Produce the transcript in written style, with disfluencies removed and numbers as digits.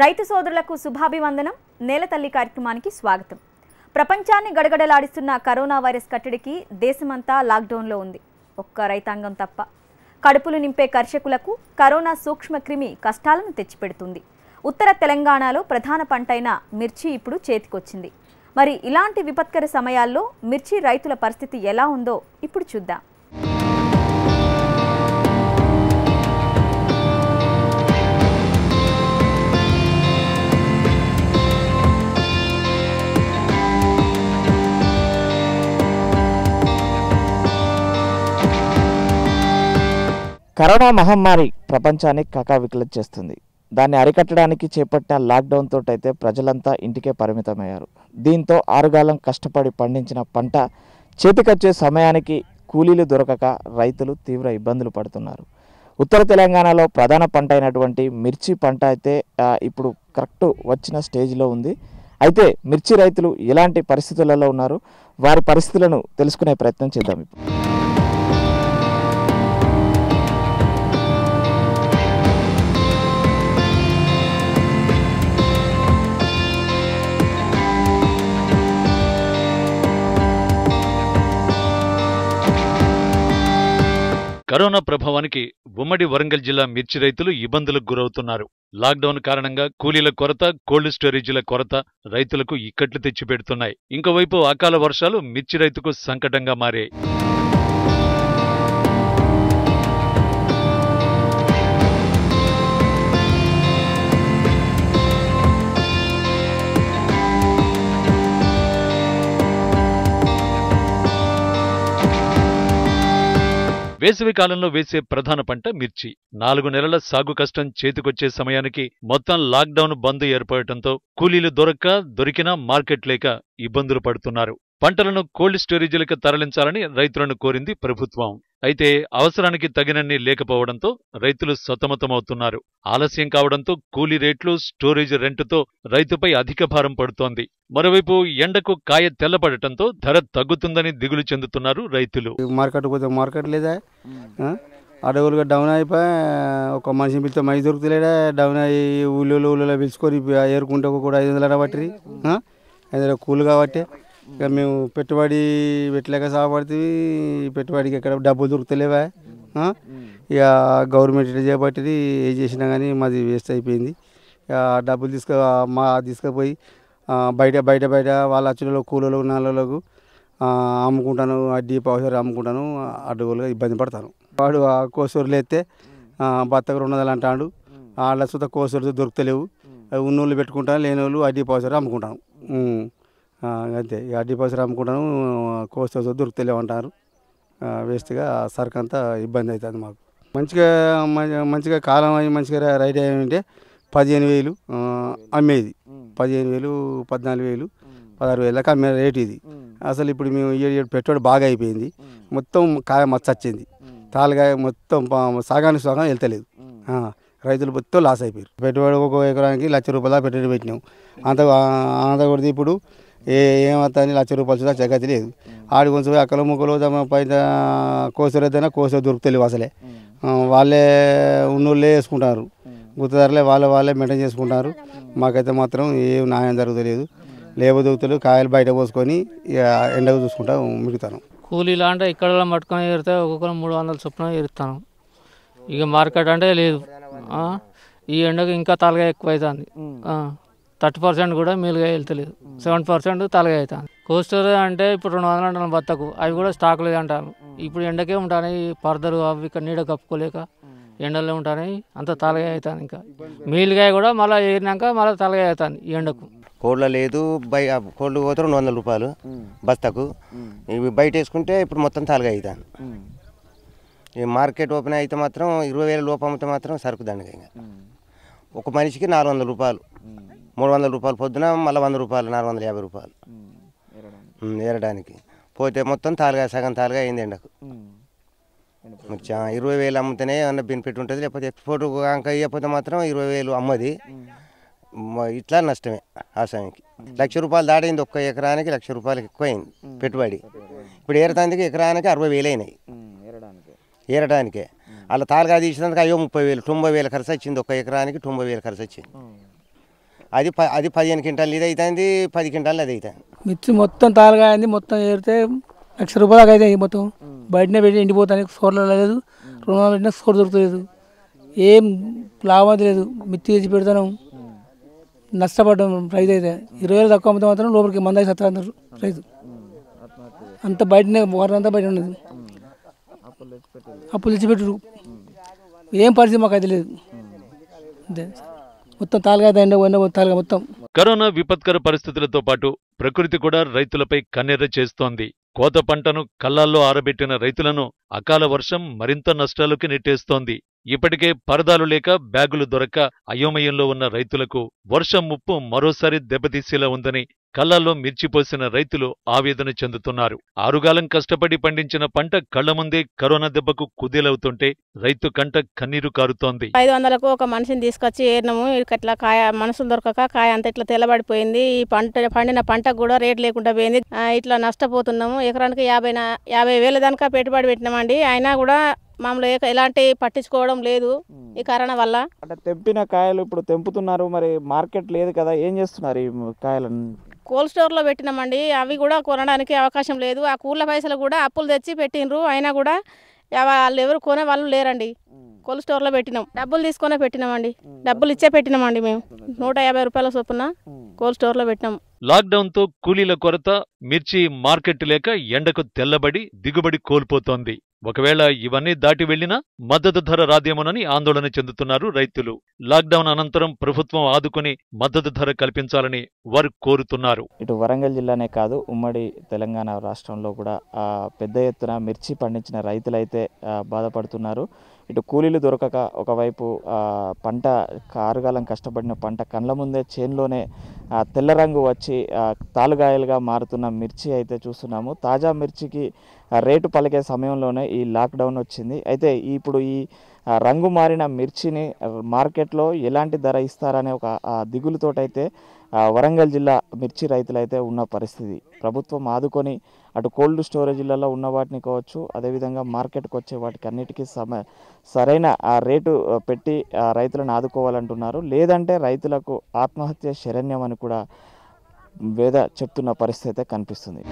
రైతు సోదరులకు శుభాభివందనం. నేలతల్లి కార్యక్రమానికి స్వాగతం. ప్రపంచాన్ని గడగడలాడిస్తున్న కరోనా వైరస్ కట్టడికి దేశమంతా లాక్డౌన్లో ఉంది. ఒక్క రైతాంగం తప్ప. కడుపులు నింపే కర్షకులకు కరోనా సూక్ష్మక్రిమి కష్టాలను తెచ్చిపెడుతుంది. ఉత్తర తెలంగాణలో ప్రధాన పంటైన మిర్చి ఇప్పుడు చేతికొచ్చింది. మరి ఇలాంటి విపత్కర సమయాల్లో మిర్చి రైతుల పరిస్థితి ఎలా ఉందో ఇప్పుడు చూద్దాం. కరోనా మహమ్మారి ప్రపంచాన్ని కకావికలం చేస్తుంది. దాన్ని అరికట్టడానికి చేపట్టిన లాక్డౌన్ తోటైతే ప్రజలంతా ఇంటికే పరిమితమయ్యారు. దీంతో ఆరుగాలం కష్టపడి పండించిన పంట చేతికొచ్చే సమయానికి కూలీలు దొరకక రైతులు తీవ్ర ఇబ్బందులు పడుతున్నారు. ఉత్తర తెలంగాణలో ప్రధాన పంట అయినటువంటి మిర్చి పంట అయితే ఇప్పుడు కరెక్ట్ వచ్చిన స్టేజ్లో ఉంది. అయితే మిర్చి రైతులు ఎలాంటి పరిస్థితులలో ఉన్నారు, వారి పరిస్థితులను తెలుసుకునే ప్రయత్నం చేద్దాం. కరోనా ప్రభావానికి ఉమ్మడి వరంగల్ జిల్లా మిర్చి రైతులు ఇబ్బందులకు గురవుతున్నారు. లాక్డౌన్ కారణంగా కూలీల కొరత, కోల్డ్ స్టోరేజీల కొరత రైతులకు ఇక్కట్లు తెచ్చిపెడుతున్నాయి. ఇంకోవైపు అకాల వర్షాలు మిర్చి రైతుకు సంకటంగా మారాయి. వేసవి కాలంలో వేసే ప్రధాన పంట మిర్చి. 4 నెలల సాగు కష్టం చేతికొచ్చే సమయానికి మొత్తం లాక్డౌన్ బంద్ ఏర్పడటంతో కూలీలు దొరికినా మార్కెట్ లేక ఇబ్బందులు పడుతున్నారు. పంటలను కోల్డ్ స్టోరేజీలకు తరలించాలని రైతులను కోరింది ప్రభుత్వం. అయితే అవసరానికి తగినన్ని లేకపోవడంతో రైతులు సతమతమవుతున్నారు. ఆలస్యం కావడంతో కూలీ రేట్లు, స్టోరేజ్ రెంటుతో రైతుపై అధిక భారం పడుతోంది. మరోవైపు ఎండకు కాయ తెల్లపడటంతో ధర తగ్గుతుందని దిగులు చెందుతున్నారు రైతులు. మార్కెట్ లేదా, అడవులుగా డౌన్ అయిపోయి ఒక మనిషిని పిలిస్తే మనిషి దొరుకుతలేడా, డౌన్ అయ్యి ఊళ్ళో పిలుచుకొని ఏరుకుంటే కూడా 500 బట్టి 500 కూలు కాబట్టి ఇక మేము పెట్టుబడి పెట్టలేక సాగుపడుతుంది. పెట్టుబడికి ఎక్కడ డబ్బులు దొరుకుతలేవా, ఇక గవర్నమెంట్ చేపట్టి ఏం చేసినా కానీ మాది వేస్ట్ అయిపోయింది. ఇక డబ్బులు తీసుకుపోయి బయట వాళ్ళ అచ్చులలో కూలలో నాళ్ళకు అమ్ముకుంటాను, అడ్డీ పౌసర్ అమ్ముకుంటాను, అడ్డుగోలుగా ఇబ్బంది పడతాను. వాడు ఆ కోసూరులు ఎత్తే బత్తకు 200 అంటాడు. వాళ్ళ సుత కోసూరు దొరుకుతలేవు. ఉన్నోళ్ళు పెట్టుకుంటాను, లేని వాళ్ళు అడ్డీ పౌసర్ అమ్ముకుంటాను. అంతే, అడ్డీ పౌసర్ అమ్ముకుంటాను, కోసూరు దొరుకుతలేవు అంటారు. వేస్ట్గా సరుకు అంతా ఇబ్బంది అవుతుంది మాకు. మంచిగా కాలం అయ్యి మంచిగా రైట్ అయ్యింటే 15,000 అమ్మేది. 15,000, 14,000, 16,000 అమ్మే రేటు ఇది. అసలు ఇప్పుడు మేము పెట్టుబడి బాగా అయిపోయింది. మొత్తం కాయ మచ్చ వచ్చింది. తాలుగాయ మొత్తం సగానికి సగం వెళ్తలేదు. రైతులు మొత్తం లాస్ అయిపోయారు. పెట్టుబడి ఒక ఎకరానికి ₹1,00,000 పెట్టుబడి పెట్టినాం. అంత కొడితే ఇప్పుడు ఏమవుతా ₹1,00,000 చూదా జగతి లేదు. ఆడి కొంచెం అక్కల ముక్కలు పైన కోసరేదైనా కోస దొరుకుతలేవు. అసలే వాళ్ళే ఉన్నోళ్ళే వేసుకుంటారు, గుత్తదారులే వాళ్ళే మెయింటైన్ చేసుకుంటారు. మాకైతే మాత్రం ఏం న్యాయం జరుగుతలేదు. దొరుకుతలేవు. కాయలు బయట పోసుకొని ఇక ఎండకు చూసుకుంటా మిగుతాను. కూలీలు అంటే ఇక్కడ పట్టుకొని ఏరితే ఒక్కొక్కరు 300 చొప్పున ఏరుతాను. ఇక మార్కెట్ అంటే లేదు. ఈ ఎండకు ఇంకా తలగా ఎక్కువ అవుతుంది. 30% కూడా మీలుగా వెళ్తలేదు. 7% తలగా అవుతుంది. కోస్టర్ అంటే ఇప్పుడు 200 అంటాను బత్తకు, అవి కూడా స్టాక్ లేదు అంటాను. ఇప్పుడు ఎండకే ఉంటాయి. పరదలు అవి ఇక్కడ నీడ కప్పుకోలేక ఎండలో ఉంటాయి. అంత తలగా అవుతుంది. ఇంకా మీలుగా కూడా మళ్ళీ ఏరినాక మళ్ళీ తలగా అవుతుంది ఈ ఎండకు. కోళ్ళ లేదు, కోళ్ళు పోతే ₹200 బస్తకు. ఇవి బయట వేసుకుంటే ఇప్పుడు మొత్తం తలగా అవుతాను. ఈ మార్కెట్ ఓపెన్ అయితే మాత్రం 20,000 లోపు అమ్మితే మాత్రం సరుకు దండగా. ఒక మనిషికి ₹400, ₹300 పొద్దున, మళ్ళీ ₹100, ₹450 ఏరడానికి పోతే మొత్తం తాలుగా సగం తాలుగా అయింది ఎండకు. 20,000 అమ్మితేనే ఏమన్నా బెనిఫిట్ ఉంటుంది. లేకపోతే ఎక్స్పోర్ట్ ఇంకా ఇవ్వకపోతే మాత్రం 20,000 అమ్మది. ఇట్లా నష్టమే. ఆ సమయానికి ₹1,00,000 దాటింది. ఒక్క ఎకరానికి ₹1,00,000 ఎక్కువ అయింది పెట్టుబడి. ఇప్పుడు ఏరటానికి ఎకరానికి 60,000 అయినాయి ఏరడానికే. అలా తాలుగా తీసినందుకు అయ్యో 30,000 90,000 ఖర్చు వచ్చింది. ఒక ఎకరానికి 90,000 ఖర్చు వచ్చింది. అది 15 క్వింటాలు ఇది అవుతుంది, 10 క్వింటాలు అది అవుతుంది. మిర్చి మొత్తం తాలుగా అయింది, మొత్తం ఏరితే ₹1,00,000 దాకా అయితే మొత్తం బయటనే పెట్టి ఎండిపోతాయి. సోర్లో లేదు, రుణాలు పెట్టినా సోర్ దొరుకుతలేదు, ఏం లాభం లేదు. మిర్చి తెచ్చి పెడతాను, నష్టపడ్డాం. రైతు అయితే 20,000 తక్కువ అమ్ముతాం మాత్రం లోపలికి మందాకి సత్తారు రైతు. అంత బయటనే వారంతా బయట ఉన్నది, అప్పులు తెచ్చిపెట్టరు. ఏం పరిస్థితి మాకు అయితే లేదు. అంతే, మొత్తం తాలుగా తాలుగా మొత్తం. కరోనా విపత్కర పరిస్థితులతో పాటు ప్రకృతి కూడా రైతులపై కన్నెర్ర చేస్తోంది. కోత పంటను కళ్ళాల్లో ఆరబెట్టిన రైతులను అకాల వర్షం మరింత నష్టాలకు నెట్టేస్తోంది. ఇప్పటికే పరదాలు లేక బ్యాగులు దొరక్క అయోమయంలో ఉన్న రైతులకు వర్షం ముప్పు మరోసారి దెబ్బతీసేలా ఉందని కళ్ళాల్లో మిర్చిపోసిన రైతులు ఆవేదన చెందుతున్నారు. ఆరుగాలం కష్టపడి పండించిన పంట కళ్ల ముందే కరోనా దెబ్బకు కుదేలవుతుంటే రైతు కంట కన్నీరు కారుతోంది. 500కు ఒక మనిషిని తీసుకొచ్చి ఏరినాము. ఇట్లా కాయ మనుషులు దొరకక కాయ అంతా ఇట్లా తెల్లబడిపోయింది. ఈ పండిన పంటకు కూడా రేట్ లేకుండా పోయింది. ఇట్లా నష్టపోతున్నాము. ఎకరానికి 50,000 దాకా పెట్టుబడి పెట్టినామండి. అయినా కూడా మామూలు ఎలాంటి పట్టించుకోవడం లేదు ఈ కరోనా వల్ల. అంటే తెంపిన కాయలు ఇప్పుడు తెంపుతున్నారు, మరి మార్కెట్ లేదు కదా, ఏం చేస్తున్నారు ఈ కాయలను? కోల్డ్ స్టోర్లో పెట్టినామండి. అవి కూడా కొనడానికి అవకాశం లేదు. ఆ కూల పైసలు కూడా అప్పులు తెచ్చి పెట్టినరు. అయినా కూడా వాళ్ళు ఎవరు కొనే వాళ్ళు లేరండి. కోల్డ్ స్టోర్లో పెట్టినాం, డబ్బులు తీసుకొనే పెట్టినామండి. డబ్బులు ఇచ్చే పెట్టినామండి. మేము ₹150 చొప్పున కోల్డ్ స్టోర్లో పెట్టినాం. లాక్డౌన్తో కూలీల కొరత, మిర్చి మార్కెట్ లేక ఎండకు తెల్లబడి దిగుబడి కోల్పోతోంది. ఒకవేళ ఇవన్నీ దాటి వెళ్లినా మద్దతు ధర రాదేమోనని ఆందోళన చెందుతున్నారు రైతులు. లాక్డౌన్ అనంతరం ప్రభుత్వం ఆదుకుని మద్దతు ధర కల్పించాలని వారు కోరుతున్నారు. ఇటు వరంగల్ జిల్లానే కాదు, ఉమ్మడి తెలంగాణ రాష్ట్రంలో కూడా పెద్ద ఎత్తున మిర్చి పండించిన రైతులైతే బాధపడుతున్నారు. ఇటు కూలీలు దొరకక ఒకవైపు పంట ఆరుగాలం కష్టపడిన పంట కండ్ల ముందే చేన్లోనే తెల్ల రంగు వచ్చి తాలుగాయలుగా మారుతున్న మిర్చి అయితే చూస్తున్నాము. తాజా మిర్చికి రేటు పలికే సమయంలోనే ఈ లాక్డౌన్ వచ్చింది. అయితే ఇప్పుడు ఈ రంగు మారిన మిర్చిని మార్కెట్లో ఎలాంటి ధర ఇస్తారనే ఒక దిగులుతోటైతే వరంగల్ జిల్లా మిర్చి రైతులైతే ఉన్న పరిస్థితి. ప్రభుత్వం ఆదుకొని అటు కోల్డ్ స్టోరేజీలలో ఉన్న వాటిని కావచ్చు, అదేవిధంగా మార్కెట్కి వచ్చే వాటికి అన్నిటికీ సరైన రేటు పెట్టి రైతులను ఆదుకోవాలంటున్నారు. లేదంటే రైతులకు ఆత్మహత్య శరణ్యం అని కూడా చెప్తున్న పరిస్థితి అయితే కనిపిస్తుంది.